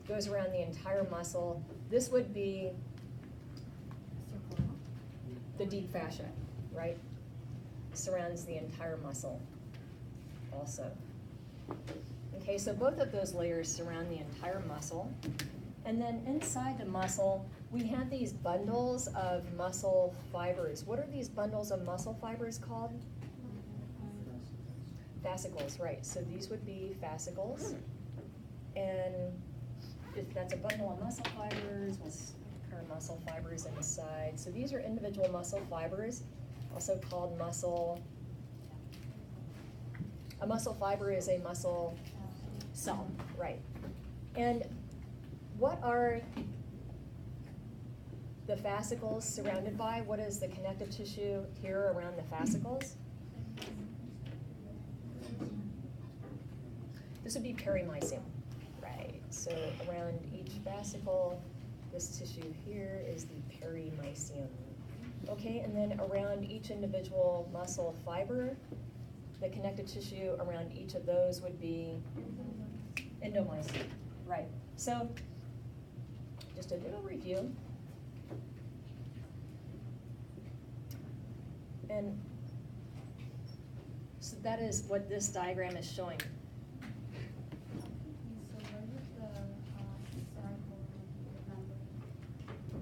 goes around the entire muscle. This would be the deep fascia, right? Surrounds the entire muscle also. Okay, so both of those layers surround the entire muscle. And then inside the muscle, we have these bundles of muscle fibers. What are these bundles of muscle fibers called? Fascicles, right. So these would be fascicles. And if that's a bundle of muscle fibers, we'll our muscle fibers inside. So these are individual muscle fibers, also called muscle. A muscle fiber is a muscle cell, right. And what are the fascicles surrounded by? What is the connective tissue here around the fascicles? This would be perimysium, right? So around each fascicle, this tissue here is the perimysium. Okay, and then around each individual muscle fiber, the connective tissue around each of those would be endomysium, right? So just a little review. And so that is what this diagram is showing.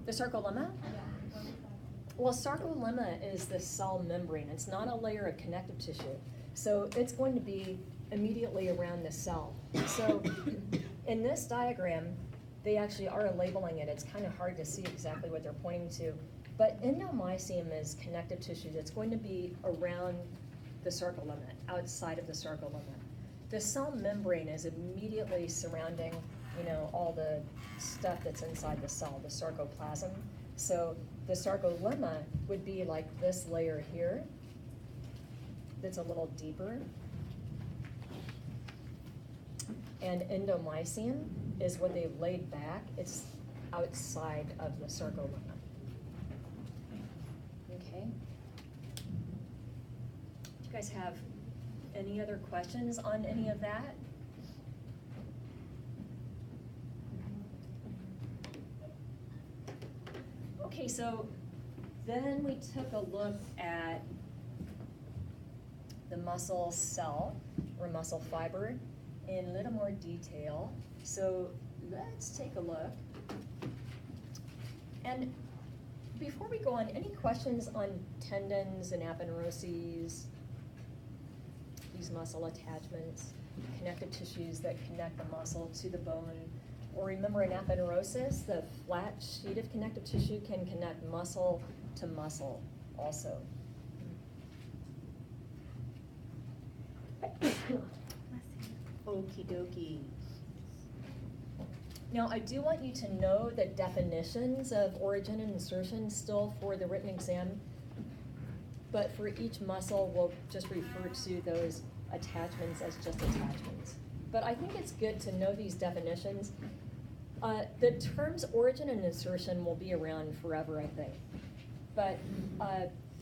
The sarcolemma? Well, sarcolemma is the cell membrane. It's not a layer of connective tissue. So it's going to be immediately around the cell. So in this diagram, they actually are labeling it. It's kind of hard to see exactly what they're pointing to. But endomysium is connective tissue that's going to be around the sarcolemma, outside of the sarcolemma. The cell membrane is immediately surrounding, all the stuff that's inside the cell, the sarcoplasm. So the sarcolemma would be like this layer here that's a little deeper. And endomysium is what they've laid back. It's outside of the sarcolemma. Okay. Do you guys have any other questions on any of that? Okay, so then we took a look at the muscle cell or muscle fiber in a little more detail. So let's take a look. And before we go on, any questions on tendons and aponeuroses, these muscle attachments, connective tissues that connect the muscle to the bone? Or remember, in aponeurosis, the flat sheet of connective tissue can connect muscle to muscle also. Okie dokie. Now, I do want you to know the definitions of origin and insertion still for the written exam, but for each muscle, we'll just refer to those attachments as just attachments. But I think it's good to know these definitions. The terms origin and insertion will be around forever, I think. But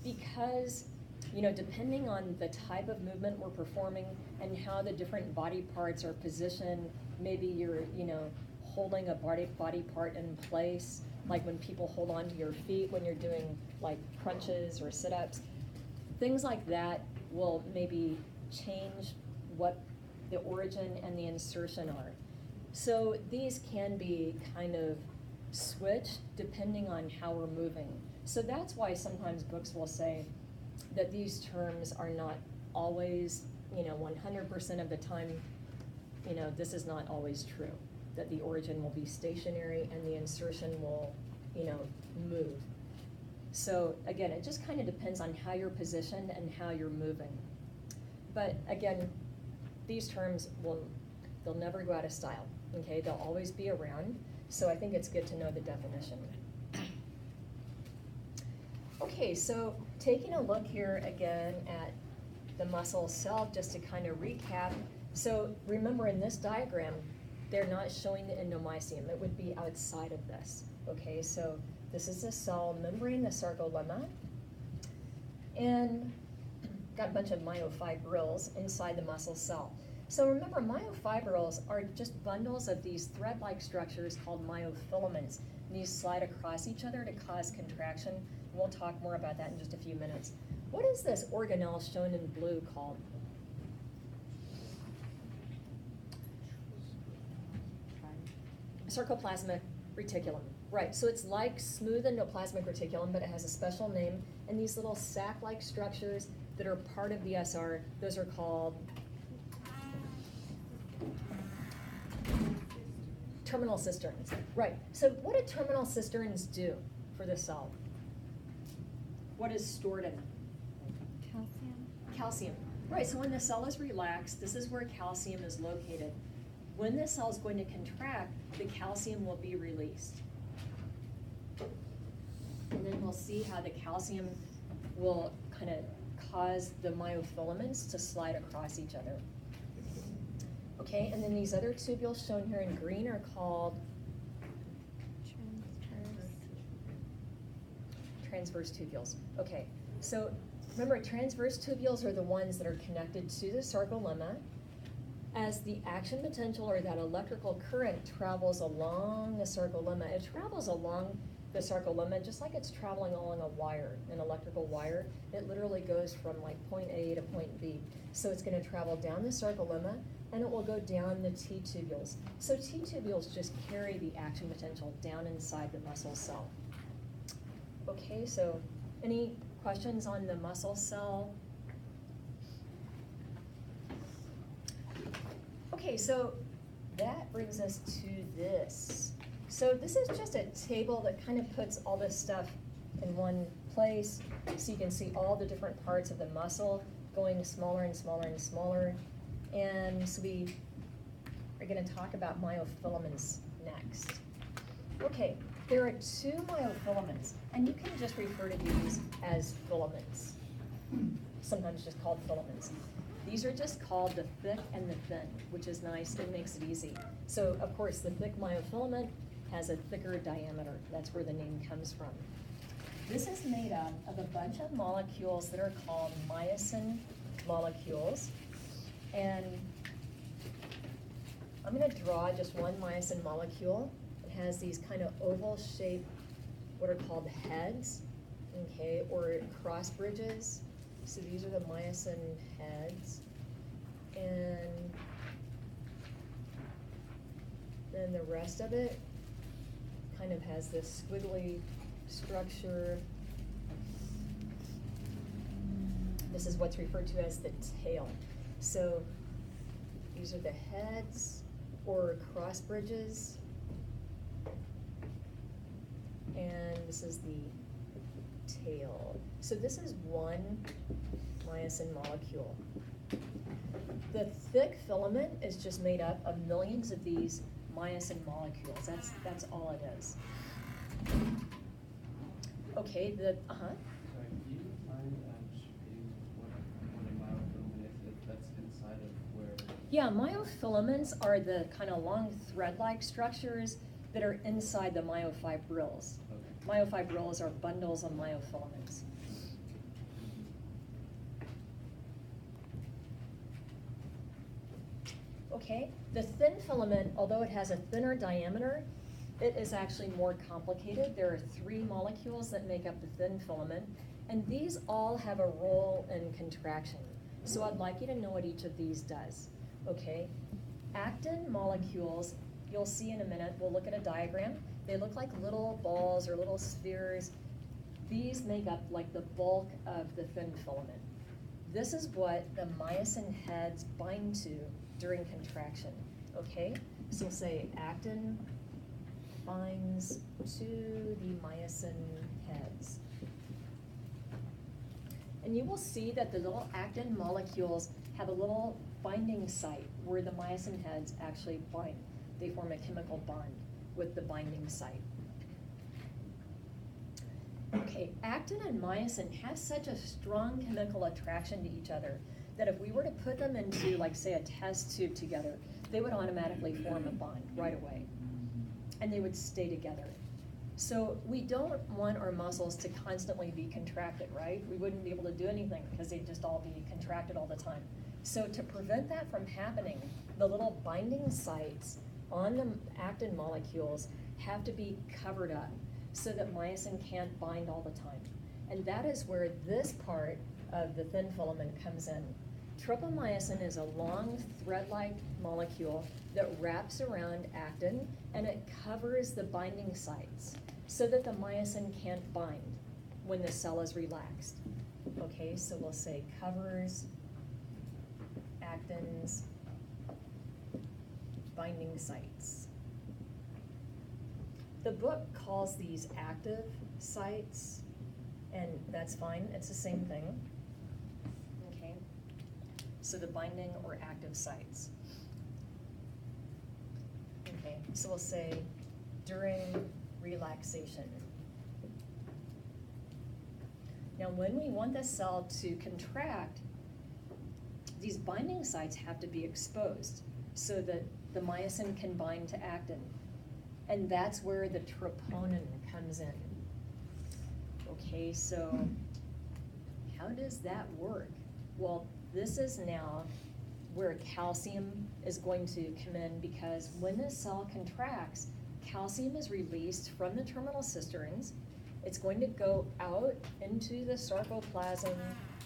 because, depending on the type of movement we're performing and how the different body parts are positioned, maybe you're, holding a body part in place, like when people hold on to your feet when you're doing like crunches or sit-ups. Things like that will maybe change what the origin and the insertion are. So these can be kind of switched depending on how we're moving. So that's why sometimes books will say that these terms are not always, 100% of the time, this is not always true, that the origin will be stationary and the insertion will, move. So again, it just kind of depends on how you're positioned and how you're moving. But again, these terms they'll never go out of style, okay? They'll always be around, so I think it's good to know the definition. Okay, so taking a look here again at the muscle cell, just to kind of recap. So remember, in this diagram, they're not showing the endomysium. It would be outside of this, okay? So this is the cell membrane, the sarcolemma, and got a bunch of myofibrils inside the muscle cell. So remember, myofibrils are just bundles of these thread-like structures called myofilaments. And these slide across each other to cause contraction. We'll talk more about that in just a few minutes. What is this organelle shown in blue called? Sarcoplasmic reticulum. Right, so it's like smooth endoplasmic reticulum, but it has a special name. And these little sac-like structures that are part of the SR, those are called terminal cisterns. Right, so what do terminal cisterns do for the cell? What is stored in them? Calcium. Calcium. Right, so when the cell is relaxed, this is where calcium is located. When the cell is going to contract, the calcium will be released. And then we'll see how the calcium will kind of cause the myofilaments to slide across each other. Okay, and then these other tubules shown here in green are called transverse tubules. Okay, so remember, transverse tubules are the ones that are connected to the sarcolemma. As the action potential or that electrical current travels along the sarcolemma, it travels along the sarcolemma just like it's traveling along a wire, an electrical wire. It literally goes from like point A to point B. So it's going to travel down the sarcolemma and it will go down the T tubules. So T tubules just carry the action potential down inside the muscle cell. Okay, so any questions on the muscle cell? Okay, so that brings us to this. So this is just a table that kind of puts all this stuff in one place, so you can see all the different parts of the muscle going smaller and smaller and smaller. And so we are going to talk about myofilaments next. Okay, there are two myofilaments, and you can just refer to these as filaments, sometimes just called filaments. These are just called the thick and the thin, which is nice. It makes it easy. So, of course, the thick myofilament has a thicker diameter. That's where the name comes from. This is made up of a bunch of molecules that are called myosin molecules. And I'm going to draw just one myosin molecule. It has these kind of oval-shaped, what are called heads, okay, or cross bridges. So these are the myosin heads. And then the rest of it kind of has this squiggly structure. This is what's referred to as the tail. So these are the heads or cross bridges. And this is the tail. So this is one myosin molecule. The thick filament is just made up of millions of these myosin molecules. That's all it is. Okay, Sorry, do you mind showing what a myofilament is? If that's inside of where? Yeah, myofilaments are the kind of long thread-like structures that are inside the myofibrils. Okay. Myofibrils are bundles of myofilaments. Okay, the thin filament, although it has a thinner diameter, it is actually more complicated. There are 3 molecules that make up the thin filament, and these all have a role in contraction. So I'd like you to know what each of these does, okay? Actin molecules, you'll see in a minute, we'll look at a diagram. They look like little balls or little spheres. These make up like the bulk of the thin filament. This is what the myosin heads bind to during contraction, okay? So we'll say actin binds to the myosin heads. And you will see that the little actin molecules have a little binding site where the myosin heads actually bind. They form a chemical bond with the binding site. Okay, actin and myosin have such a strong chemical attraction to each other that if we were to put them into, like, say, a test tube together, they would automatically form a bond right away, and they would stay together. So we don't want our muscles to constantly be contracted, right? We wouldn't be able to do anything because they'd just all be contracted all the time. So to prevent that from happening, the little binding sites on the actin molecules have to be covered up so that myosin can't bind all the time. And that is where this part of the thin filament comes in. Tropomyosin is a long thread-like molecule that wraps around actin and it covers the binding sites so that the myosin can't bind when the cell is relaxed. Okay, so we'll say covers actin's binding sites. The book calls these active sites, and that's fine, it's the same thing. Okay, so the binding or active sites. Okay, so we'll say during relaxation. Now when we want the cell to contract, these binding sites have to be exposed so that the myosin can bind to actin. And that's where the troponin comes in. Okay, so how does that work? Well, this is now where calcium is going to come in, because when the cell contracts, calcium is released from the terminal cisterns. It's going to go out into the sarcoplasm,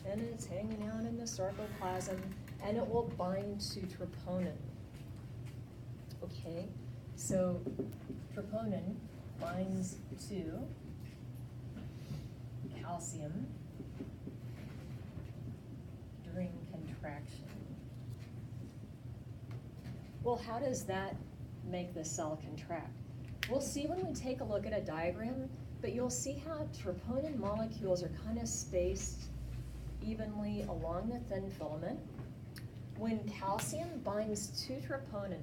and it's hanging out in the sarcoplasm, and it will bind to troponin. Okay, so troponin binds to calcium during contraction. Well, how does that make the cell contract? We'll see when we take a look at a diagram, but you'll see how troponin molecules are kind of spaced evenly along the thin filament. When calcium binds to troponin,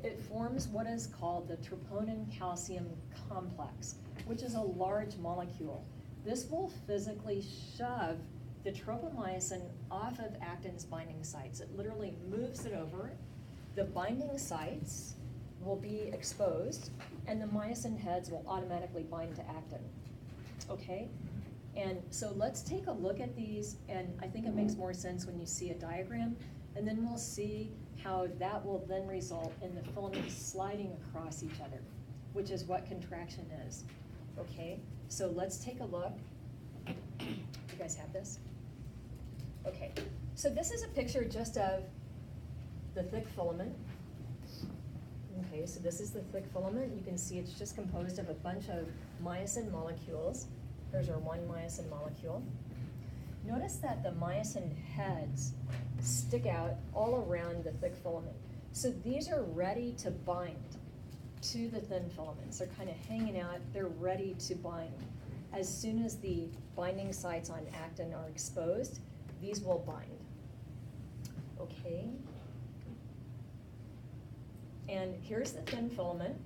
it forms what is called the troponin-calcium complex, which is a large molecule. This will physically shove the tropomyosin off of actin's binding sites. It literally moves it over. The binding sites will be exposed, and the myosin heads will automatically bind to actin. Okay? And so let's take a look at these, and I think it makes more sense when you see a diagram, and then we'll see how that will then result in the filaments sliding across each other, which is what contraction is. Okay? So let's take a look. You guys have this? Okay. So this is a picture just of the thick filament. Okay, so this is the thick filament. You can see it's just composed of a bunch of myosin molecules. Here's our one myosin molecule. Notice that the myosin heads stick out all around the thick filament. So these are ready to bind to the thin filaments. They're kind of hanging out, they're ready to bind. As soon as the binding sites on actin are exposed, these will bind. Okay. And here's the thin filament.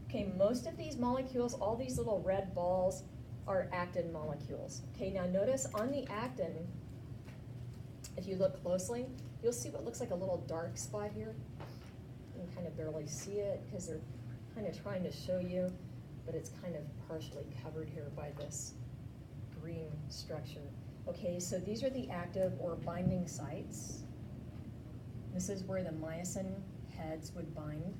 Okay, most of these molecules, all these little red balls, are actin molecules. Okay, now notice on the actin, if you look closely, you'll see what looks like a little dark spot here. You can kind of barely see it because they're kind of trying to show you, but it's kind of partially covered here by this green structure. Okay, so these are the active or binding sites. This is where the myosin heads would bind.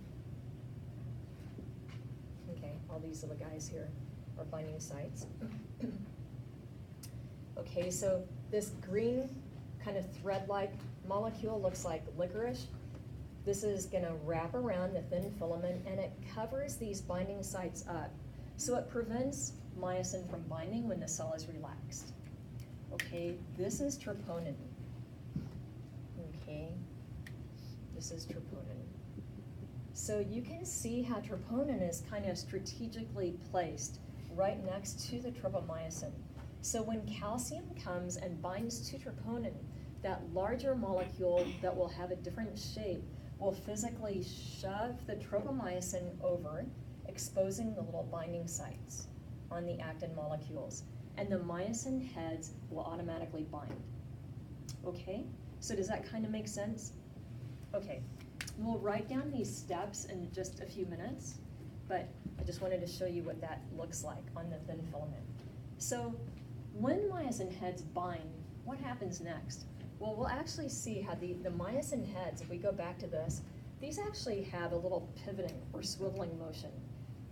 Okay, all these little guys here are binding sites. Okay, so this green kind of thread-like molecule looks like licorice. This is going to wrap around the thin filament, and it covers these binding sites up. So it prevents myosin from binding when the cell is relaxed. Okay, this is troponin. Okay, this is troponin. So you can see how troponin is kind of strategically placed right next to the tropomyosin. So when calcium comes and binds to troponin, that larger molecule that will have a different shape will physically shove the tropomyosin over, exposing the little binding sites on the actin molecules. And the myosin heads will automatically bind. Okay, so does that kind of make sense? Okay, we'll write down these steps in just a few minutes, but I just wanted to show you what that looks like on the thin filament. So when myosin heads bind, what happens next? Well, we'll actually see how the myosin heads, if we go back to this, these actually have a little pivoting or swiveling motion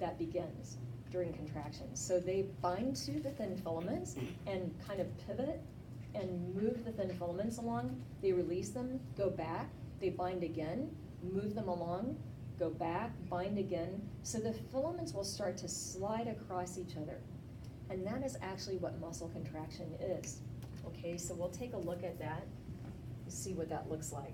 that begins during contractions. So they bind to the thin filaments and kind of pivot and move the thin filaments along. They release them, go back, they bind again, move them along, go back, bind again. So the filaments will start to slide across each other. And that is actually what muscle contraction is. Okay, so we'll take a look at that and see what that looks like.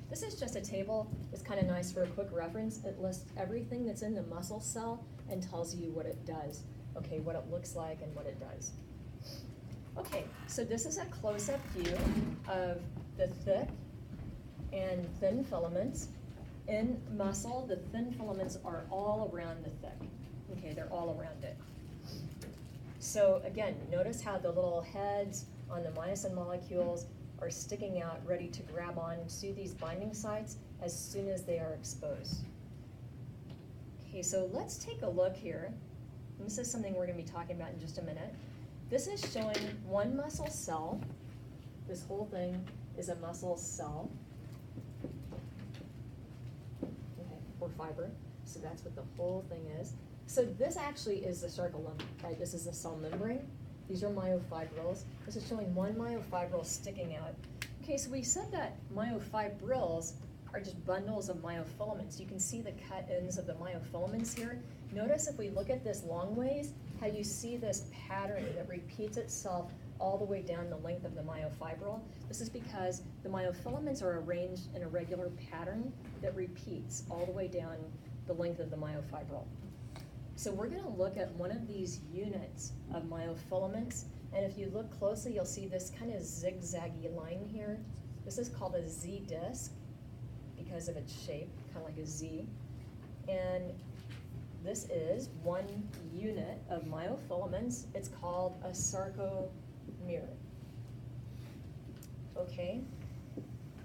This is just a table. It's kind of nice for a quick reference. It lists everything that's in the muscle cell and tells you what it does. Okay, what it looks like and what it does. Okay, so this is a close-up view of the thick and thin filaments. In muscle, the thin filaments are all around the thick. Okay, they're all around it. So again, notice how the little heads on the myosin molecules are sticking out, ready to grab on to these binding sites as soon as they are exposed. Okay, so let's take a look here. And this is something we're going to be talking about in just a minute. This is showing one muscle cell. This whole thing is a muscle cell. Okay, or fiber. So that's what the whole thing is. So this actually is the sarcolemma, right? This is the cell membrane. These are myofibrils. This is showing one myofibril sticking out. Okay, so we said that myofibrils are just bundles of myofilaments. You can see the cut ends of the myofilaments here. Notice if we look at this long ways, how you see this pattern that repeats itself all the way down the length of the myofibril. This is because the myofilaments are arranged in a regular pattern that repeats all the way down the length of the myofibril. So we're going to look at one of these units of myofilaments, and if you look closely, you'll see this kind of zigzaggy line here. This is called a Z disc because of its shape, kind of like a Z. And this is one unit of myofilaments. It's called a sarcomere. Okay?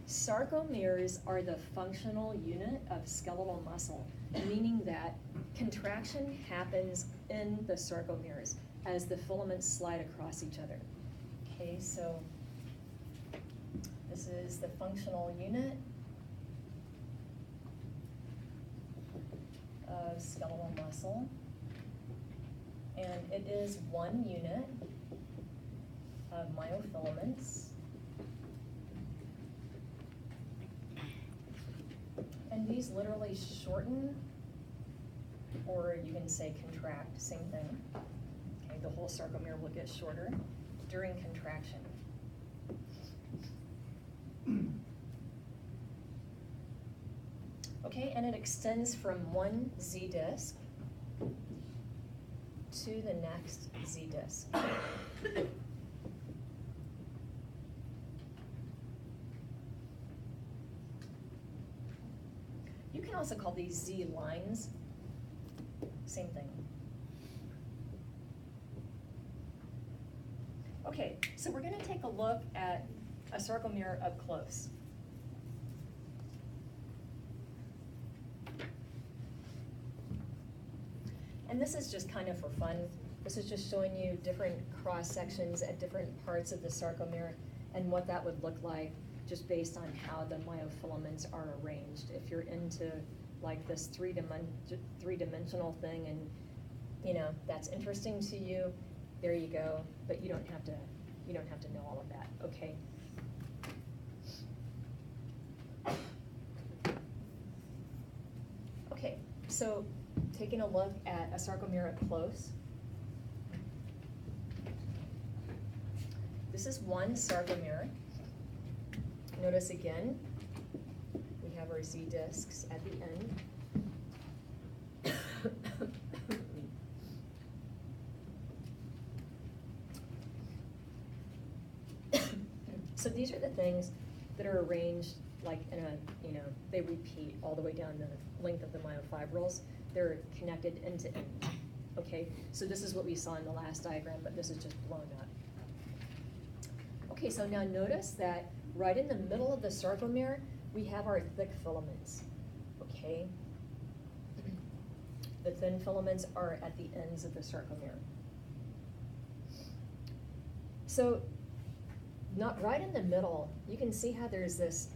Sarcomeres are the functional unit of skeletal muscle, meaning that contraction happens in the sarcomeres as the filaments slide across each other. Okay, so this is the functional unit of skeletal muscle, and it is one unit of myofilaments. And these literally shorten, or you can say contract, same thing. Okay, the whole sarcomere will get shorter during contraction. Okay, and it extends from one Z disc to the next Z disc. You can also call these Z lines, same thing. Okay, so we're going to take a look at a sarcomere up close. And this is just kind of for fun. This is just showing you different cross sections at different parts of the sarcomere and what that would look like just based on how the myofilaments are arranged. If you're into like this three-dimensional thing and you know that's interesting to you, there you go. But you don't have to know all of that, okay? Okay, so taking a look at a sarcomere up close. This is one sarcomere. Notice again, we have our Z discs at the end. So these are the things that are arranged like in a, you know, they repeat all the way down the length of the myofibrils. They're connected end to end. Okay, so this is what we saw in the last diagram, but this is just blown up. Okay, so now notice that right in the middle of the sarcomere, we have our thick filaments, okay? The thin filaments are at the ends of the sarcomere. So, not right in the middle, you can see how there's this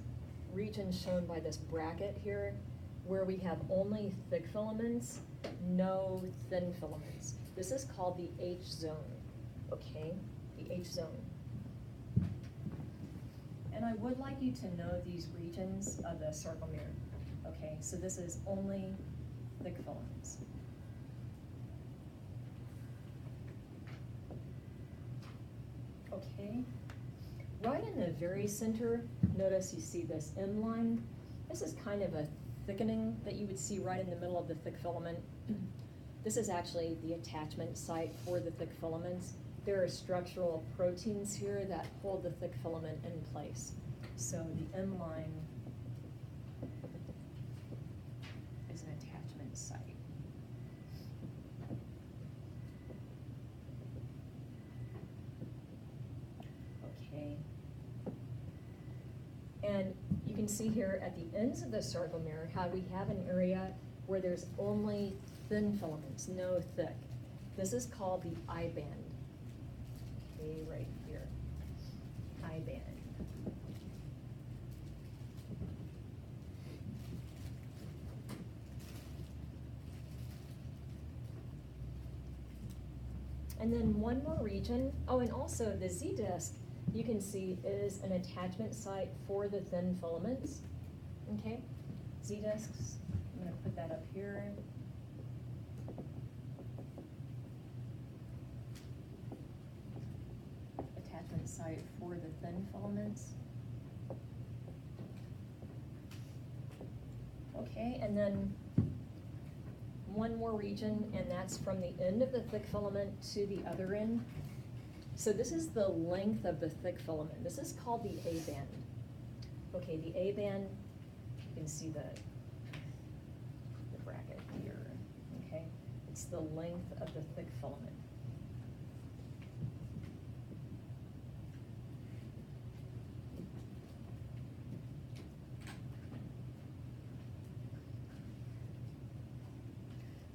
region shown by this bracket here, where we have only thick filaments, no thin filaments. This is called the H zone, okay? The H zone. And I would like you to know these regions of the sarcomere, okay? So this is only thick filaments. Okay? Right in the very center, notice you see this M line. This is kind of a thickening that you would see right in the middle of the thick filament. This is actually the attachment site for the thick filaments. There are structural proteins here that hold the thick filament in place. So the M line is an attachment site. Okay. And you can see here at the ends of the sarcomere how we have an area where there's only thin filaments, no thick. This is called the I band. Okay, right here. I band. And then one more region. Oh, and also the Z disc, you can see, is an attachment site for the thin filaments. Okay? Z discs, I'm going to put that up here. Attachment site for the thin filaments. Okay, and then one more region, and that's from the end of the thick filament to the other end. So this is the length of the thick filament. This is called the A band. Okay, the A band, you can see the bracket here, okay? It's the length of the thick filament.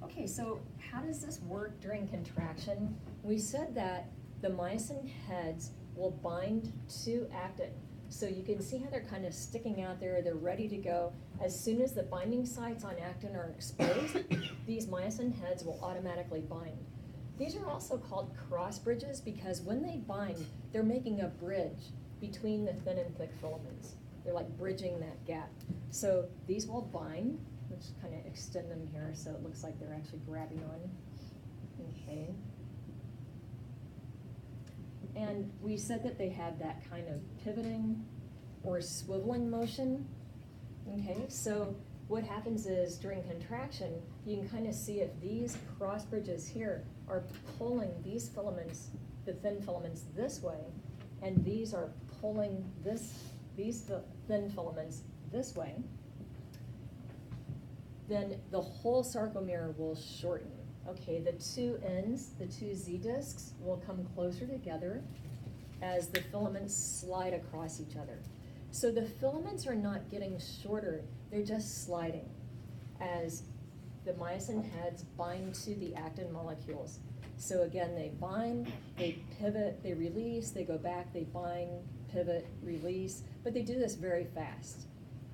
Okay, so how does this work during contraction? We said that the myosin heads will bind to actin. So you can see how they're kind of sticking out there, they're ready to go. As soon as the binding sites on actin are exposed, these myosin heads will automatically bind. These are also called cross bridges because when they bind, they're making a bridge between the thin and thick filaments. They're like bridging that gap. So these will bind. Let's kind of extend them here so it looks like they're actually grabbing on. Okay. And we said that they have that kind of pivoting or swiveling motion. Okay, so what happens is during contraction, you can kind of see if these cross bridges here are pulling these filaments, the thin filaments, this way, and these are pulling these thin filaments this way, then the whole sarcomere will shorten. Okay, the two ends, the two Z discs, will come closer together as the filaments slide across each other. So the filaments are not getting shorter, they're just sliding as the myosin heads bind to the actin molecules. So again, they bind, they pivot, they release, they go back, they bind, pivot, release, but they do this very fast.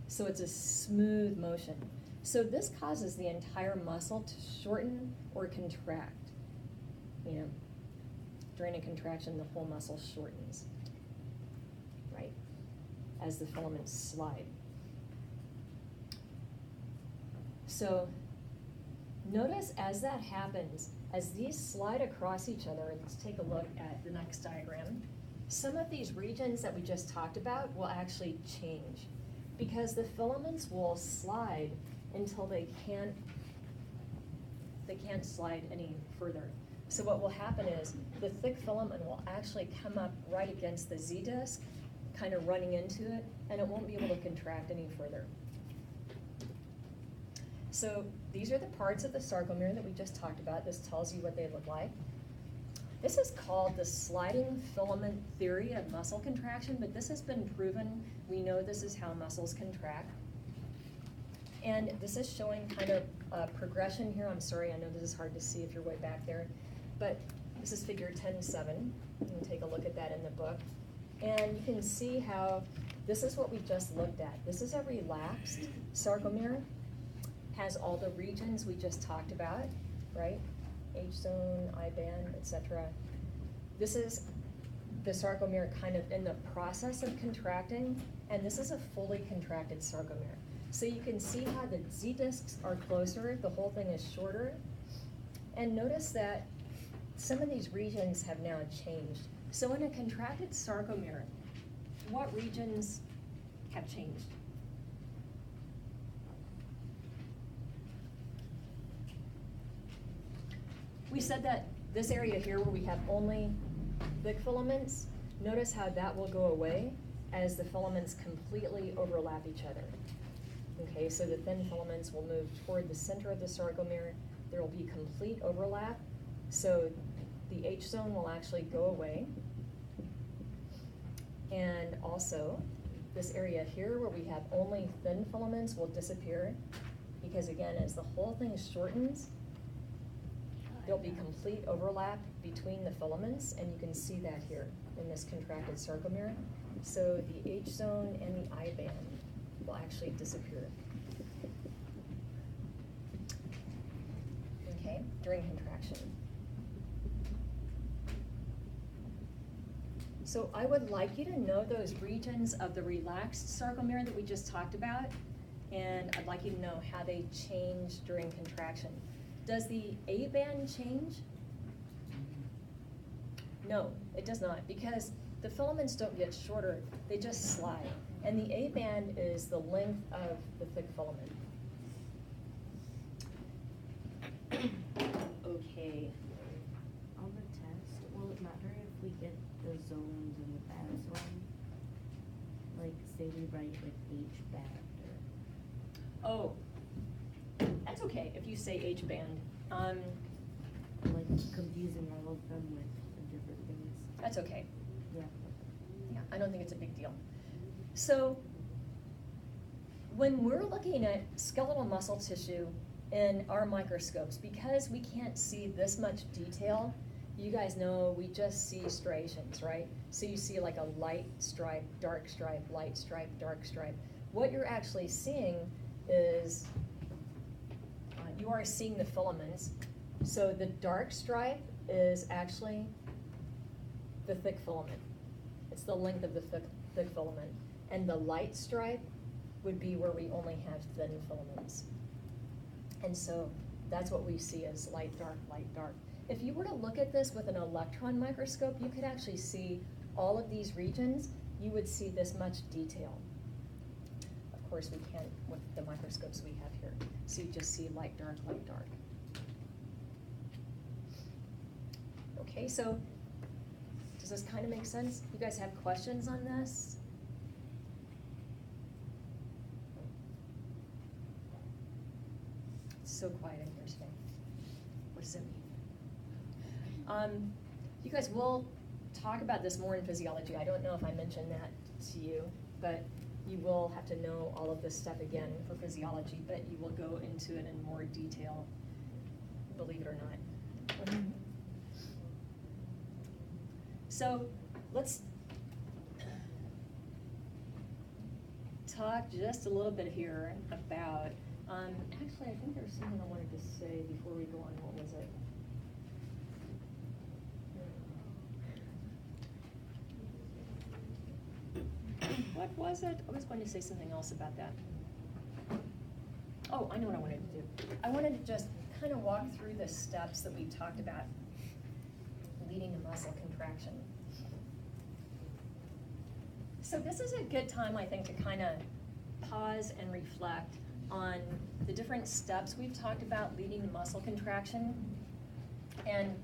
So it's a smooth motion. So this causes the entire muscle to shorten or contract. You know, during a contraction, the whole muscle shortens, right, as the filaments slide. So notice as that happens, as these slide across each other, let's take a look at the next diagram. Some of these regions that we just talked about will actually change because the filaments will slide until they can't slide any further. So what will happen is the thick filament will actually come up right against the Z disc, kind of running into it, and it won't be able to contract any further. So these are the parts of the sarcomere that we just talked about. This tells you what they look like. This is called the sliding filament theory of muscle contraction, but this has been proven. We know this is how muscles contract. And this is showing kind of a progression here. I'm sorry, I know this is hard to see if you're way back there. But This is figure 10.7. You can take a look at that in the book. And you can see how this is what we just looked at. This is a relaxed sarcomere. Has all the regions we just talked about, right? H zone, I band, etc. This is the sarcomere kind of in the process of contracting, and this is a fully contracted sarcomere. So you can see how the Z discs are closer, the whole thing is shorter. And notice that some of these regions have now changed. So in a contracted sarcomere, what regions have changed? We said that this area here where we have only thick filaments, notice how that will go away as the filaments completely overlap each other. Okay, so the thin filaments will move toward the center of the sarcomere. There will be complete overlap. So the H zone will actually go away. And also, this area here where we have only thin filaments will disappear because again, as the whole thing shortens, there'll be complete overlap between the filaments, and you can see that here in this contracted sarcomere. So the H zone and the I band will actually disappear. Okay, during contraction. So I would like you to know those regions of the relaxed sarcomere that we just talked about, and I'd like you to know how they change during contraction. Does the A band change? No, it does not, because the filaments don't get shorter, they just slide. And the A band is the length of the thick filament. Okay. On the test, will it matter if we get the zones in the bad zone? Like, say we write like H band or. Oh, that's okay if you say H band. Like confusing all of them with the different things. That's okay. Yeah. Yeah, I don't think it's a big deal. So, when we're looking at skeletal muscle tissue in our microscopes, because we can't see this much detail, you guys know we just see striations, right? So you see like a light stripe, dark stripe, light stripe, dark stripe. What you're actually seeing is, you are seeing the filaments. So the dark stripe is actually the thick filament. It's the length of the thick filament. And the light stripe would be where we only have thin filaments. And so that's what we see as light, dark, light, dark. If you were to look at this with an electron microscope, you could actually see all of these regions. You would see this much detail. Of course, we can't with the microscopes we have here. So you just see light, dark, light, dark. Okay, so does this kind of make sense? You guys have questions on this? It's so quiet in here today. What does it mean? You guys will talk about this more in physiology. I don't know if I mentioned that to you, but you will have to know all of this stuff again for physiology, but you will go into it in more detail, believe it or not. So let's talk just a little bit here about, actually I think there's something I wanted to say before we go on. What was it? What was it? I was going to say something else about that. Oh, I know what I wanted to do. I wanted to just kind of walk through the steps that we talked about leading to muscle contraction. So this is a good time, I think, to kind of pause and reflect on the different steps we've talked about leading to muscle contraction. And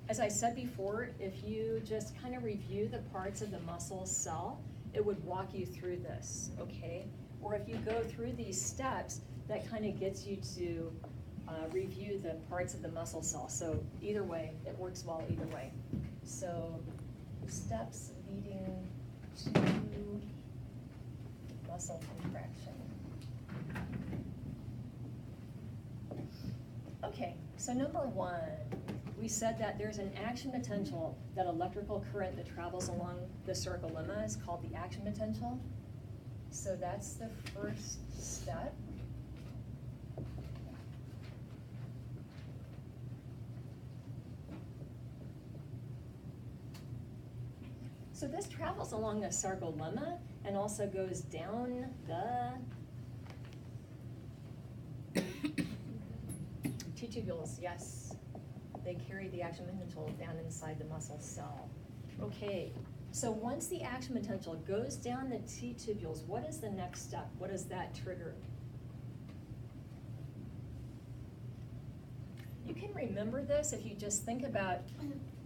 as I said before, if you just kind of review the parts of the muscle cell, it would walk you through this, okay? Or if you go through these steps, that kind of gets you to review the parts of the muscle cell. So either way, it works well either way. So steps leading to muscle contraction. Okay, so number one, we said that there's an action potential, that electrical current that travels along the sarcolemma is called the action potential. So that's the first step. So this travels along the sarcolemma and also goes down the T-tubules, yes. They carry the action potential down inside the muscle cell. Okay, so once the action potential goes down the T-tubules, what is the next step? What does that trigger? You can remember this if you just think about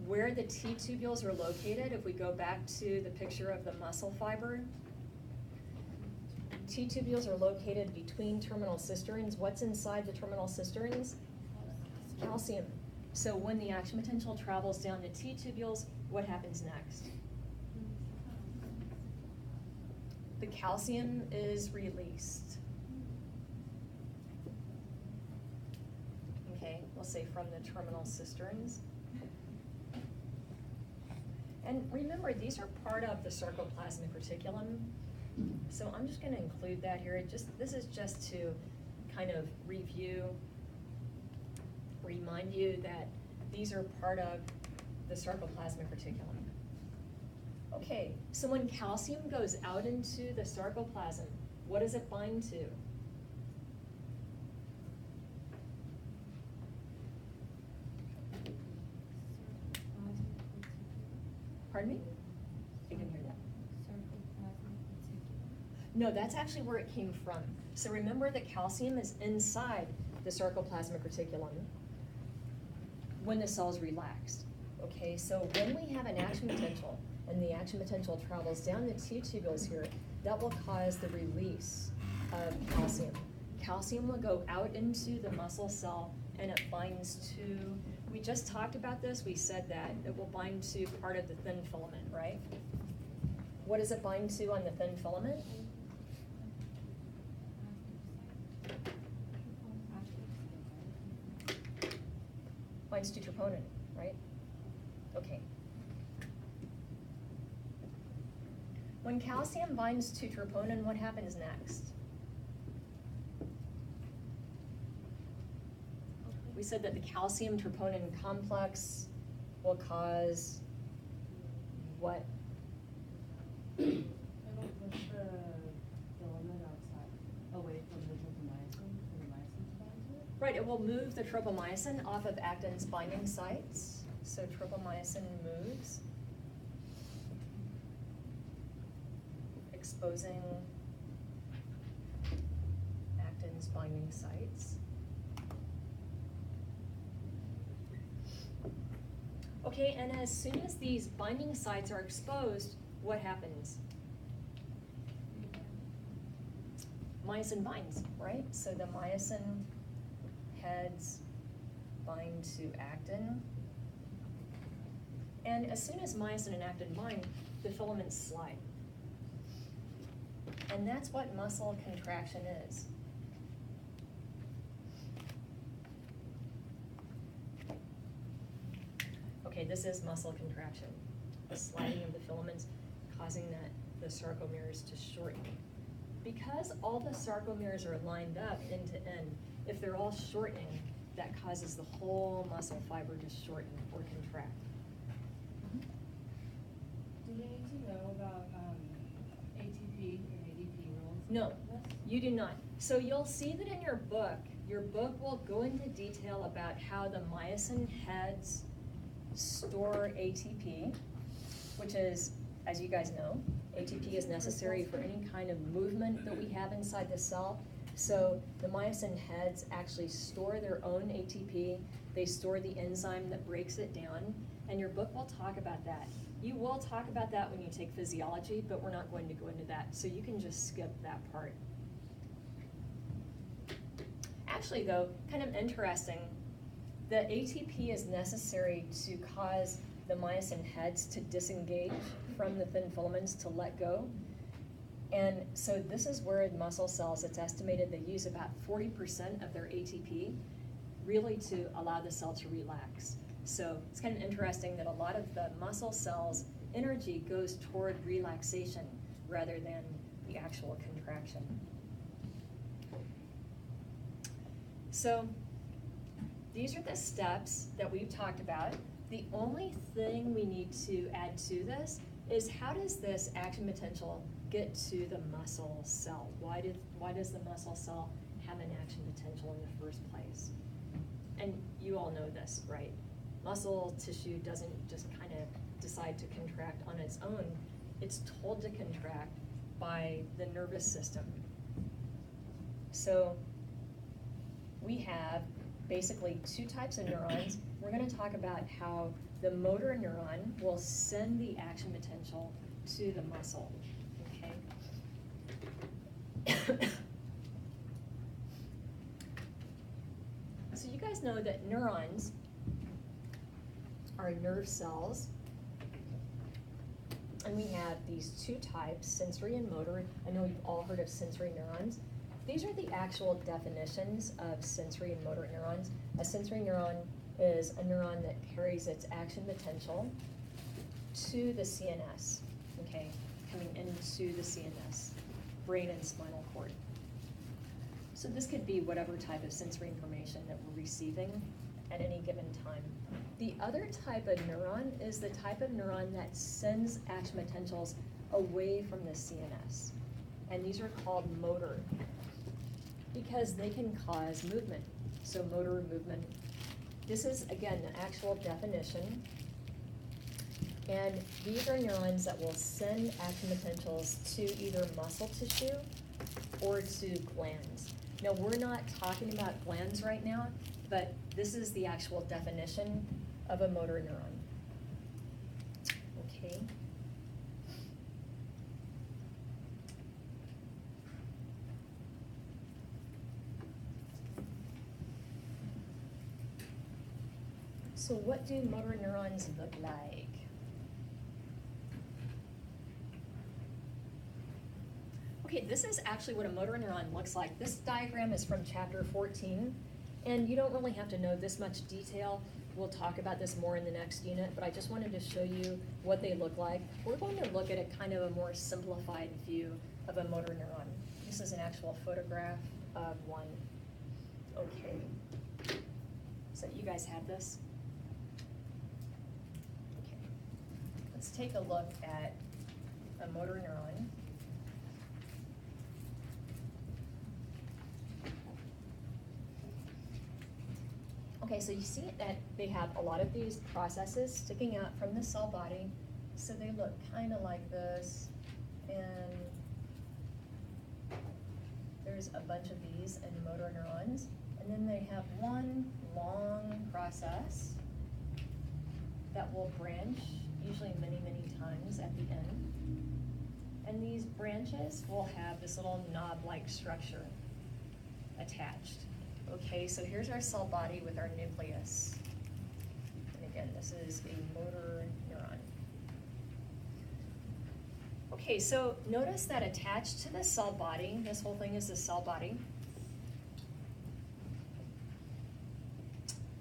where the T-tubules are located. If we go back to the picture of the muscle fiber, T-tubules are located between terminal cisterns. What's inside the terminal cisterns? Calcium. So when the action potential travels down the T-tubules, what happens next? The calcium is released. Okay, we'll say from the terminal cisterns. And remember, these are part of the sarcoplasmic reticulum. So I'm just going to include that here. This is just to kind of remind you that these are part of the sarcoplasmic reticulum. Okay, so when calcium goes out into the sarcoplasm, what does it bind to? Pardon me? I didn't hear that. No, that's actually where it came from. So remember that calcium is inside the sarcoplasmic reticulum when the cell's relaxed. Okay, so when we have an action potential and the action potential travels down the T-tubules here, that will cause the release of calcium. Calcium will go out into the muscle cell and it binds to, we just talked about this, we said that it will bind to part of the thin filament, right? What does it bind to on the thin filament? Binds to troponin, right? Okay. When calcium binds to troponin, what happens next? We said that the calcium troponin complex will cause what? It'll push the filament outside, away from the tropomyosin, for the myosin to bind to it? Right, it will move the tropomyosin off of actin's binding sites. So tropomyosin moves, exposing actin's binding sites. Okay, and as soon as these binding sites are exposed, what happens? Myosin binds, right? So the myosin heads bind to actin. And as soon as myosin and actin bind, the filaments slide. And that's what muscle contraction is. Okay, this is muscle contraction, the sliding of the filaments causing the sarcomeres to shorten. Because all the sarcomeres are lined up end to end, if they're all shortening, that causes the whole muscle fiber to shorten or contract. Do we need to know about ATP and ADP rules? No, you do not. So you'll see that in your book will go into detail about how the myosin heads store ATP, which is, as you guys know, ATP is necessary for any kind of movement that we have inside the cell. So the myosin heads actually store their own ATP. They store the enzyme that breaks it down, and your book will talk about that. You will talk about that when you take physiology, but we're not going to go into that, so you can just skip that part. Actually though, kind of interesting, the ATP is necessary to cause the myosin heads to disengage from the thin filaments, to let go. And so this is where in muscle cells, it's estimated they use about 40% of their ATP really to allow the cell to relax. So it's kind of interesting that a lot of the muscle cells' energy goes toward relaxation rather than the actual contraction. So these are the steps that we've talked about. The only thing we need to add to this is how does this action potential get to the muscle cell? Why does the muscle cell have an action potential in the first place? And you all know this, right? Muscle tissue doesn't just kind of decide to contract on its own. It's told to contract by the nervous system. So we have basically two types of neurons. We're going to talk about how the motor neuron will send the action potential to the muscle, okay? So you guys know that neurons are nerve cells, and we have these two types, sensory and motor. I know you've all heard of sensory neurons. These are the actual definitions of sensory and motor neurons. A sensory neuron is a neuron that carries its action potential to the CNS, okay, coming into the CNS, brain and spinal cord. So this could be whatever type of sensory information that we're receiving at any given time. The other type of neuron is the type of neuron that sends action potentials away from the CNS. And these are called motor because they can cause movement. So motor movement. This is, again, the actual definition. And these are neurons that will send action potentials to either muscle tissue or to glands. Now, we're not talking about glands right now, but this is the actual definition of a motor neuron. Okay. So what do motor neurons look like? Okay, this is actually what a motor neuron looks like. This diagram is from chapter 14, and you don't really have to know this much detail. We'll talk about this more in the next unit, but I just wanted to show you what they look like. We're going to look at a kind of a more simplified view of a motor neuron. This is an actual photograph of one. Okay. So you guys have this? Okay. Let's take a look at a motor neuron. Okay, so you see that they have a lot of these processes sticking out from the cell body. So they look kind of like this, and there's a bunch of these in motor neurons. And then they have one long process that will branch, usually many, many times at the end. And these branches will have this little knob-like structure attached. Okay, so here's our cell body with our nucleus. And again, this is a motor neuron. Okay, so notice that attached to the cell body, this whole thing is the cell body,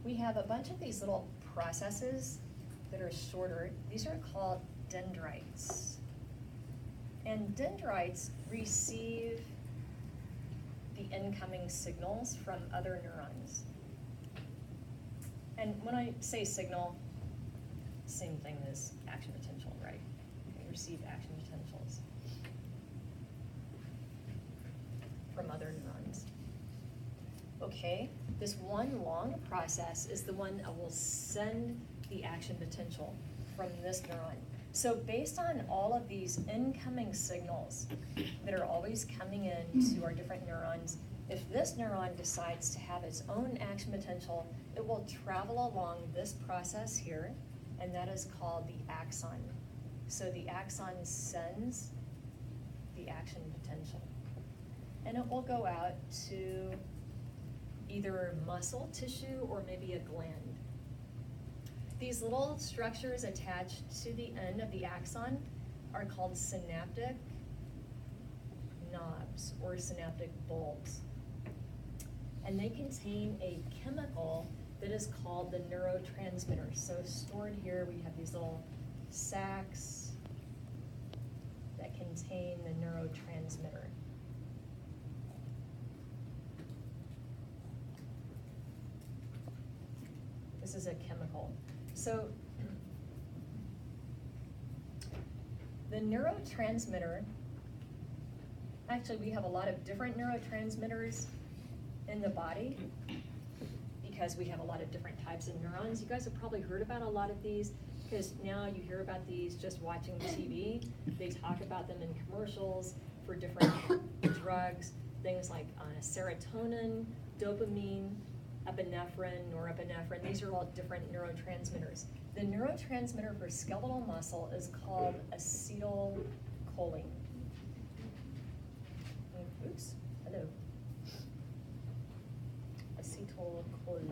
we have a bunch of these little processes that are shorter. These are called dendrites. And dendrites receive the incoming signals from other neurons. And when I say signal, same thing as action potential, right? They receive action potentials from other neurons. Okay, this one long process is the one that will send the action potential from this neuron. So based on all of these incoming signals that are always coming in to our different neurons, if this neuron decides to have its own action potential, it will travel along this process here, and that is called the axon. So the axon sends the action potential. And it will go out to either muscle tissue or maybe a gland. These little structures attached to the end of the axon are called synaptic knobs or synaptic bulbs. And they contain a chemical that is called the neurotransmitter. So stored here, we have these little sacs that contain the neurotransmitter. This is a chemical. So the neurotransmitter, actually we have a lot of different neurotransmitters in the body because we have a lot of different types of neurons. You guys have probably heard about a lot of these because now you hear about these just watching TV. They talk about them in commercials for different drugs, things like serotonin, dopamine, epinephrine, norepinephrine. These are all different neurotransmitters. The neurotransmitter for skeletal muscle is called acetylcholine. Oops, hello. Acetylcholine.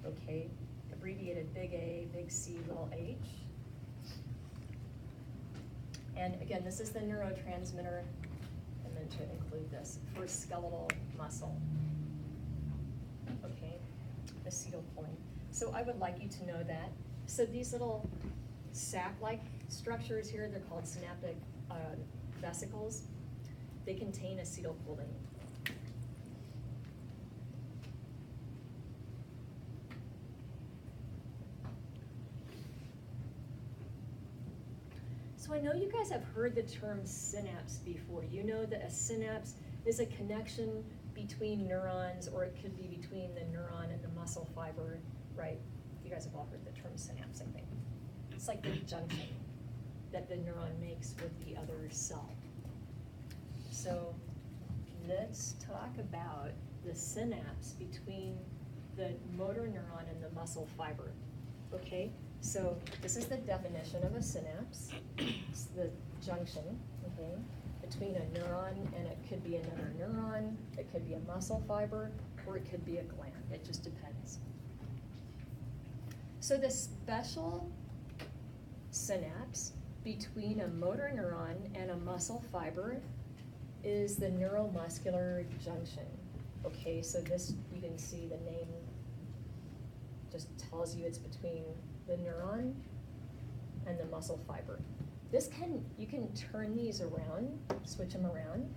Okay, abbreviated big A, big C, little h. And again, this is the neurotransmitter, I meant to include this, for skeletal muscle. Okay, acetylcholine. So I would like you to know that. So these little sac-like structures here, they're called synaptic vesicles. They contain acetylcholine. So I know you guys have heard the term synapse before. You know that a synapse is a connection between neurons, or it could be between the neuron and the muscle fiber, right? You guys have all heard the term synapse, I think. It's like the junction that the neuron makes with the other cell. So let's talk about the synapse between the motor neuron and the muscle fiber. Okay, so this is the definition of a synapse. It's the junction, okay, between a neuron, and it could be another neuron, it could be a muscle fiber, or it could be a gland. It just depends. So the special synapse between a motor neuron and a muscle fiber is the neuromuscular junction. Okay, so this, you can see the name just tells you it's between the neuron and the muscle fiber. You can turn these around, switch them around,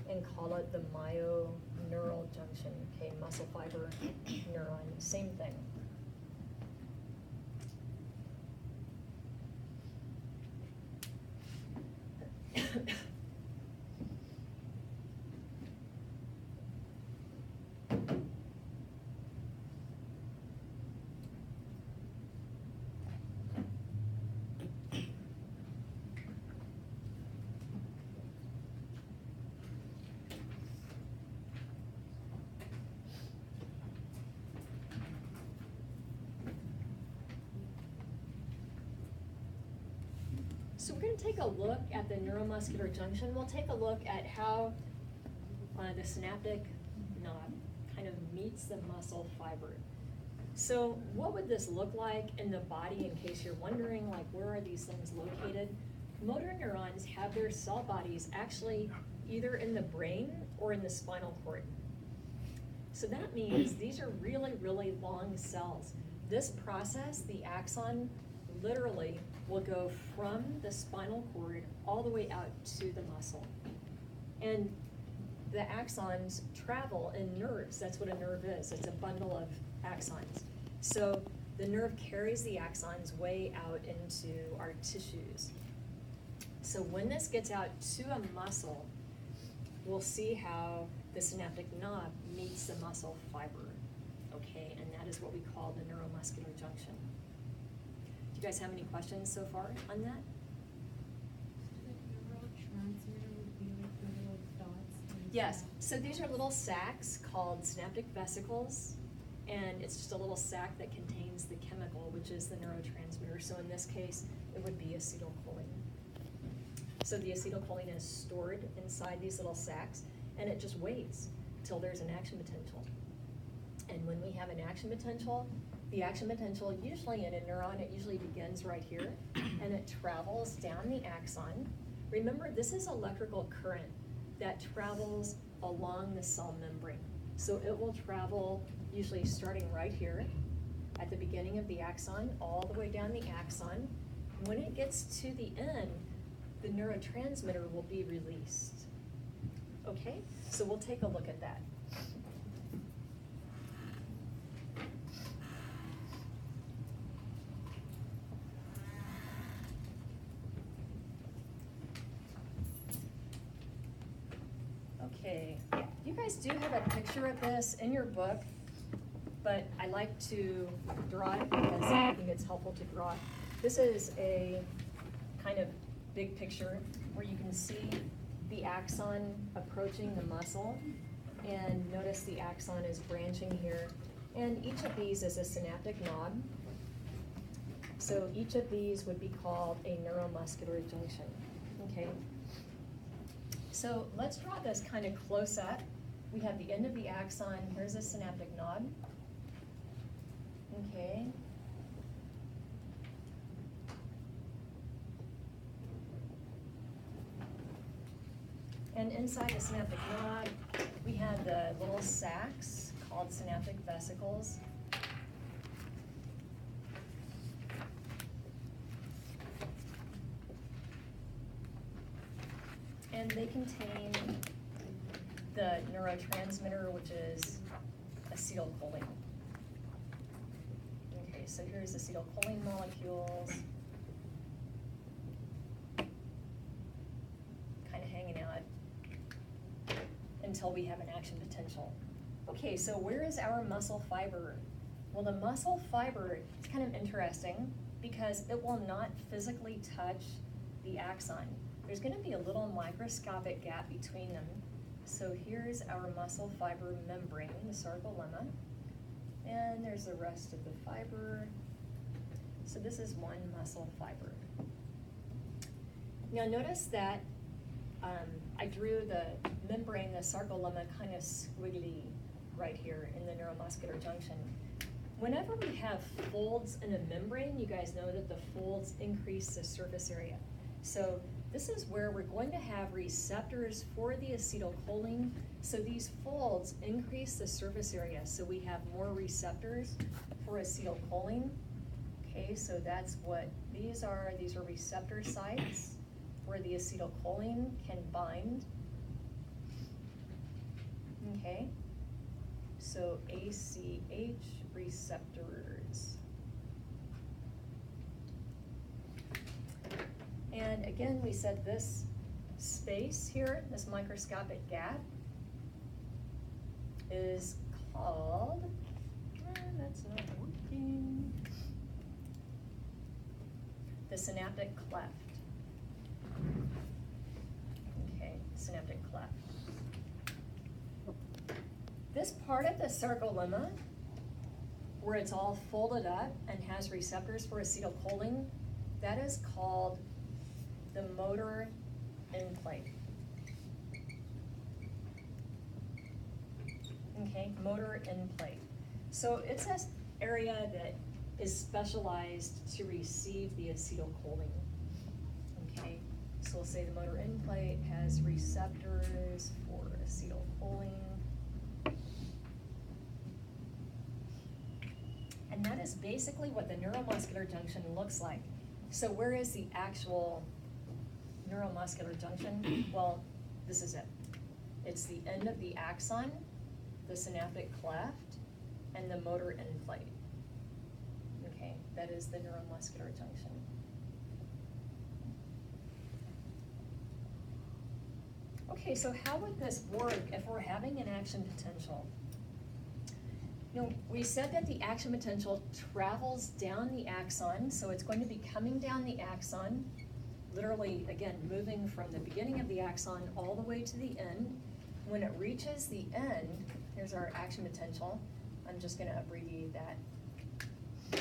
and call it the myoneural junction. Okay, muscle fiber, neuron, same thing. So we're going to take a look at the neuromuscular junction. We'll take a look at how the synaptic knob kind of meets the muscle fiber. So what would this look like in the body, in case you're wondering, like, where are these things located? Motor neurons have their cell bodies actually either in the brain or in the spinal cord. So that means these are really, really long cells. This process, the axon, literally will go from the spinal cord all the way out to the muscle. And the axons travel in nerves. That's what a nerve is. It's a bundle of axons. So the nerve carries the axons way out into our tissues. So when this gets out to a muscle, we'll see how the synaptic knob meets the muscle fiber, okay? And that is what we call the neuromuscular junction. Do you guys have any questions so far on that? The neurotransmitter would be like the little dots. Yes, so these are little sacs called synaptic vesicles, and it's just a little sac that contains the chemical, which is the neurotransmitter. So in this case, it would be acetylcholine. So the acetylcholine is stored inside these little sacs, and it just waits till there's an action potential. And when we have an action potential, the action potential usually in a neuron, it usually begins right here, and it travels down the axon. Remember, this is electrical current that travels along the cell membrane. So it will travel usually starting right here at the beginning of the axon, all the way down the axon. When it gets to the end, the neurotransmitter will be released. Okay, so we'll take a look at that. Okay, you guys do have a picture of this in your book, but I like to draw it because I think it's helpful to draw it. This is a kind of big picture where you can see the axon approaching the muscle, and notice the axon is branching here, and each of these is a synaptic node. So each of these would be called a neuromuscular junction, okay? So let's draw this kind of close up. We have the end of the axon, here's a synaptic node. Okay. And inside the synaptic node, we have the little sacs called synaptic vesicles. And they contain the neurotransmitter, which is acetylcholine. Okay, so here's acetylcholine molecules. Kind of hanging out until we have an action potential. Okay, so where is our muscle fiber? Well, the muscle fiber is kind of interesting because it will not physically touch the axon. There's going to be a little microscopic gap between them. So here's our muscle fiber membrane, the sarcolemma, and there's the rest of the fiber. So this is one muscle fiber. Now notice that I drew the membrane, the sarcolemma, kind of squiggly right here in the neuromuscular junction. Whenever we have folds in a membrane, you guys know that the folds increase the surface area. So this is where we're going to have receptors for the acetylcholine. So these folds increase the surface area, so we have more receptors for acetylcholine. Okay, so that's what these are. These are receptor sites where the acetylcholine can bind. Okay, so ACH receptors. And again, we said this space here, this microscopic gap, is called, that's not working, the synaptic cleft. Okay, synaptic cleft. This part of the sarcolemma, where it's all folded up and has receptors for acetylcholine, that is called the motor end plate. Okay, motor end plate. So it's an area that is specialized to receive the acetylcholine. Okay, so we'll say the motor end plate has receptors for acetylcholine. And that is basically what the neuromuscular junction looks like. So where is the actual neuromuscular junction? Well, this is it. It's the end of the axon, the synaptic cleft, and the motor end plate. Okay, that is the neuromuscular junction. Okay, so how would this work if we're having an action potential? You know, we said that the action potential travels down the axon, so it's going to be coming down the axon, literally, again, moving from the beginning of the axon all the way to the end. When it reaches the end, here's our action potential. I'm just going to abbreviate that.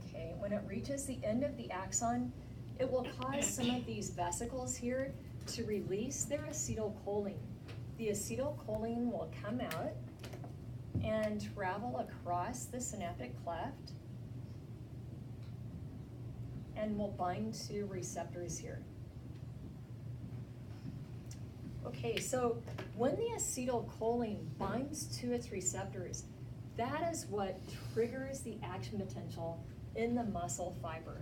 Okay, when it reaches the end of the axon, it will cause some of these vesicles here to release their acetylcholine. The acetylcholine will come out and travel across the synaptic cleft and will bind to receptors here. Okay, so when the acetylcholine binds to its receptors, that is what triggers the action potential in the muscle fiber.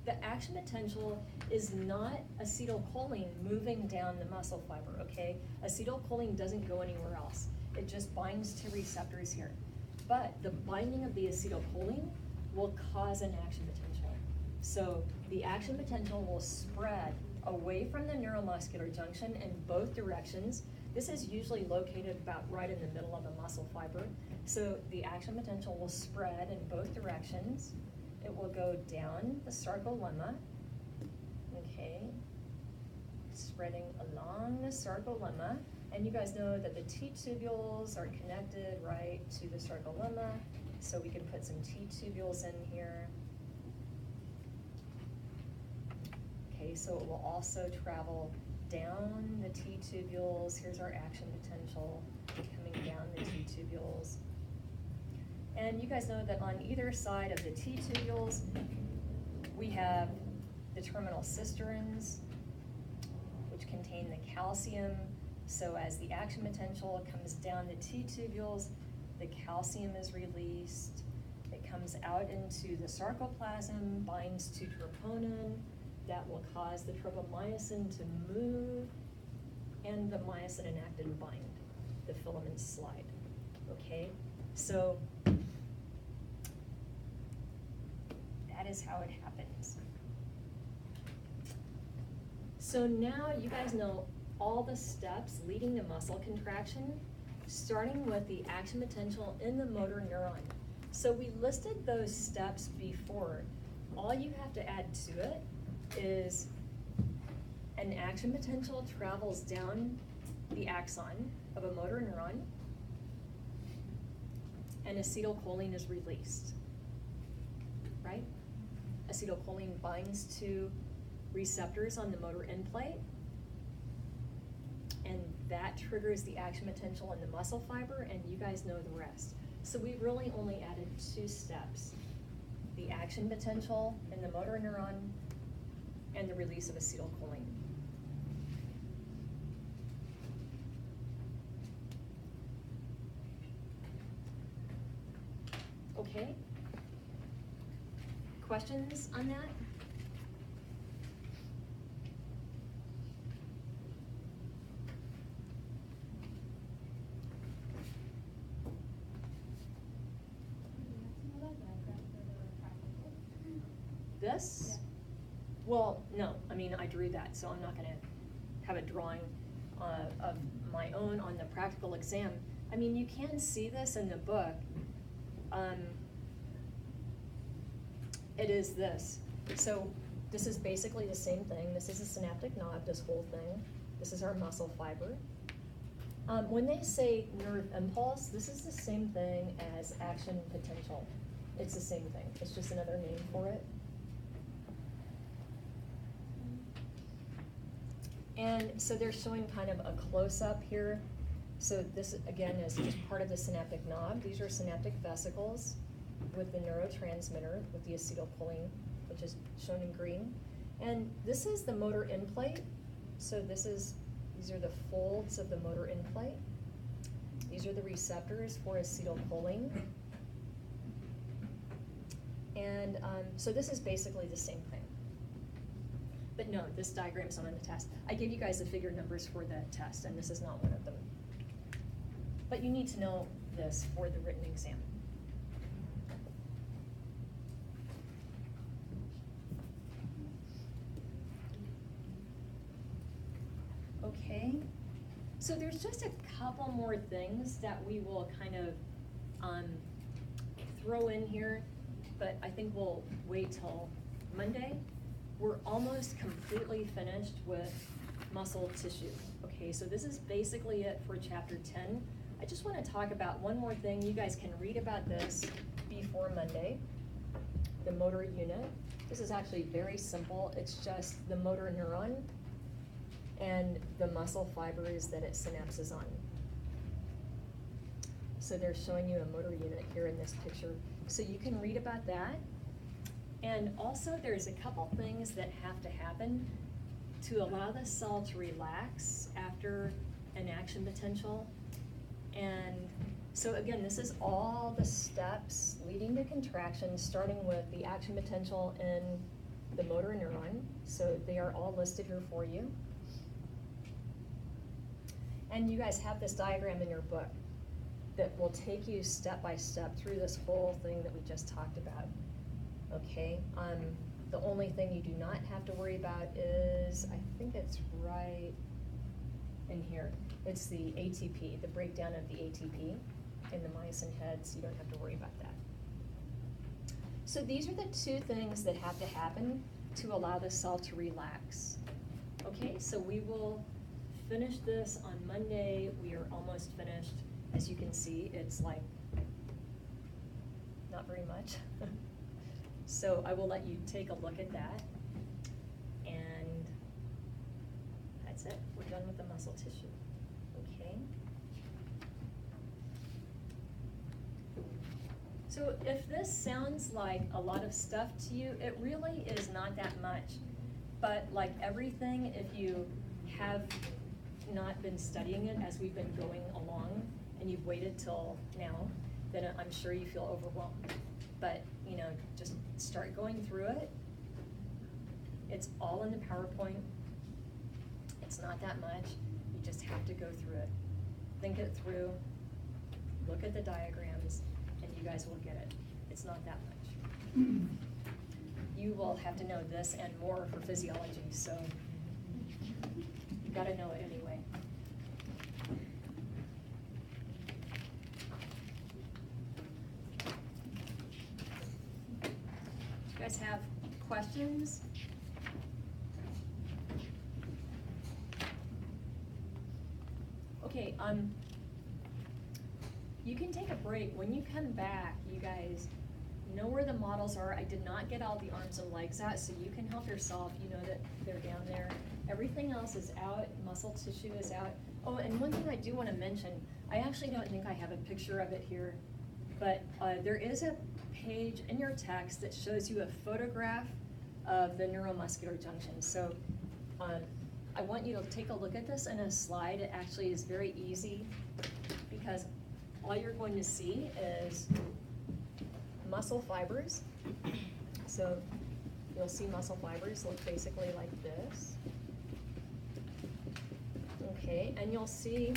The action potential is not acetylcholine moving down the muscle fiber, okay? Acetylcholine doesn't go anywhere else. It just binds to receptors here. But the binding of the acetylcholine will cause an action potential. So the action potential will spread away from the neuromuscular junction in both directions. This is usually located about right in the middle of the muscle fiber. So the action potential will spread in both directions. It will go down the sarcolemma, okay, spreading along the sarcolemma. And you guys know that the T-tubules are connected right to the sarcolemma, so we can put some T-tubules in here. Okay, so it will also travel down the T-tubules. Here's our action potential coming down the T-tubules. And you guys know that on either side of the T-tubules, we have the terminal cisterns, which contain the calcium. So as the action potential comes down the T-tubules, the calcium is released. It comes out into the sarcoplasm, binds to troponin. That will cause the tropomyosin to move, and the myosin and actin bind. The filaments slide, okay? So that is how it happens. So now you guys know all the steps leading to muscle contraction, starting with the action potential in the motor neuron. So we listed those steps before. All you have to add to it is an action potential travels down the axon of a motor neuron, and acetylcholine is released, right? Acetylcholine binds to receptors on the motor end plate, and that triggers the action potential in the muscle fiber, and you guys know the rest. So we really only added 2 steps: the action potential in the motor neuron and the release of acetylcholine. Okay? Questions on that? This? Well, no, I mean, I drew that, so I'm not gonna have a drawing of my own on the practical exam. I mean, you can see this in the book. It is this. So this is basically the same thing. This is a synaptic knob, this whole thing. This is our muscle fiber. When they say nerve impulse, this is the same thing as action potential. It's the same thing. It's just another name for it. And so they're showing kind of a close-up here. So this, again, is just part of the synaptic knob. These are synaptic vesicles with the neurotransmitter, with the acetylcholine, which is shown in green. And this is the motor end plate. So these are the folds of the motor end plate. These are the receptors for acetylcholine. And so this is basically the same thing. But no, this diagram's not on the test. I gave you guys the figure numbers for the test, and this is not one of them. But you need to know this for the written exam. Okay, so there's just a couple more things that we will kind of throw in here, but I think we'll wait till Monday. We're almost completely finished with muscle tissue. Okay, so this is basically it for chapter 10. I just want to talk about one more thing. You guys can read about this before Monday, the motor unit. This is actually very simple. It's just the motor neuron and the muscle fibers that it synapses on. So they're showing you a motor unit here in this picture. So you can read about that. And also there's a couple things that have to happen to allow the cell to relax after an action potential. And so again, this is all the steps leading to contraction, starting with the action potential in the motor neuron. So they are all listed here for you. And you guys have this diagram in your book that will take you step by step through this whole thing that we just talked about. Okay, the only thing you do not have to worry about is, I think it's right in here. It's the ATP, the breakdown of the ATP in the myosin heads. You don't have to worry about that. So these are the two things that have to happen to allow the cell to relax. Okay, so we will finish this on Monday. We are almost finished. As you can see, it's like not very much. So I will let you take a look at that. And that's it. We're done with the muscle tissue. Okay. So if this sounds like a lot of stuff to you, it really is not that much. But like everything, if you have not been studying it as we've been going along and you've waited till now, then I'm sure you feel overwhelmed. But, you know, just start going through it. It's all in the PowerPoint. It's not that much. You just have to go through it. Think it through, look at the diagrams, and you guys will get it. It's not that much. You will have to know this and more for physiology, so you gotta know it anyway. You guys have questions? Okay, you can take a break. When you come back, you guys know where the models are. I did not get all the arms and legs out, so you can help yourself. You know that they're down there. Everything else is out, muscle tissue is out. Oh, and one thing I do want to mention, I actually don't think I have a picture of it here, but there is a page in your text that shows you a photograph of the neuromuscular junction. So I want you to take a look at this in a slide. It actually is very easy because all you're going to see is muscle fibers. So you'll see muscle fibers look basically like this. Okay, and you'll see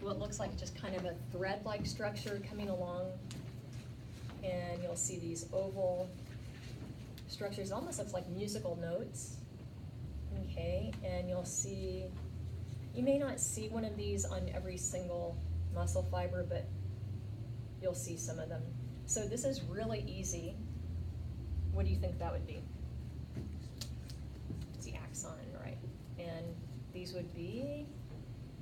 what looks like just kind of a thread-like structure coming along. And you'll see these oval structures. It almost looks like musical notes. Okay, and you'll see, you may not see one of these on every single muscle fiber, but you'll see some of them. So this is really easy. What do you think that would be? It's the axon, right? And these would be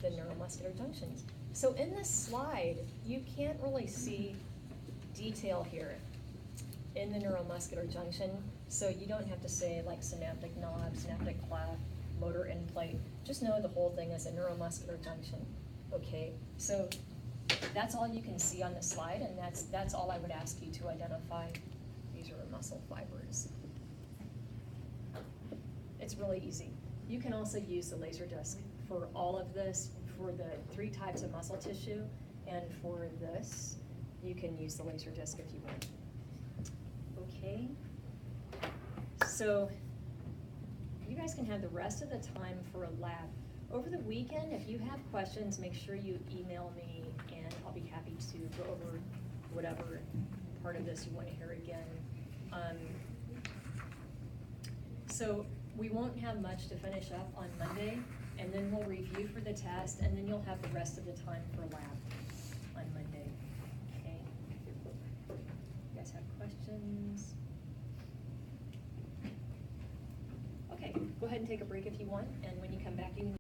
the neuromuscular junctions. So in this slide, you can't really see detail here in the neuromuscular junction, so you don't have to say like synaptic knob, synaptic cleft, motor end plate. Just know the whole thing is a neuromuscular junction. Okay, so that's all you can see on the slide, and that's all I would ask you to identify. These are muscle fibers. It's really easy. You can also use the laser disc for all of this, for the 3 types of muscle tissue, and for this, you can use the laser disc if you want. Okay, so you guys can have the rest of the time for a lab. Over the weekend, if you have questions, make sure you email me, and I'll be happy to go over whatever part of this you want to hear again. So we won't have much to finish up on Monday, and then we'll review for the test, and then you'll have the rest of the time for lab on Monday. Okay? You guys have questions? Okay, go ahead and take a break if you want, and when you come back, you can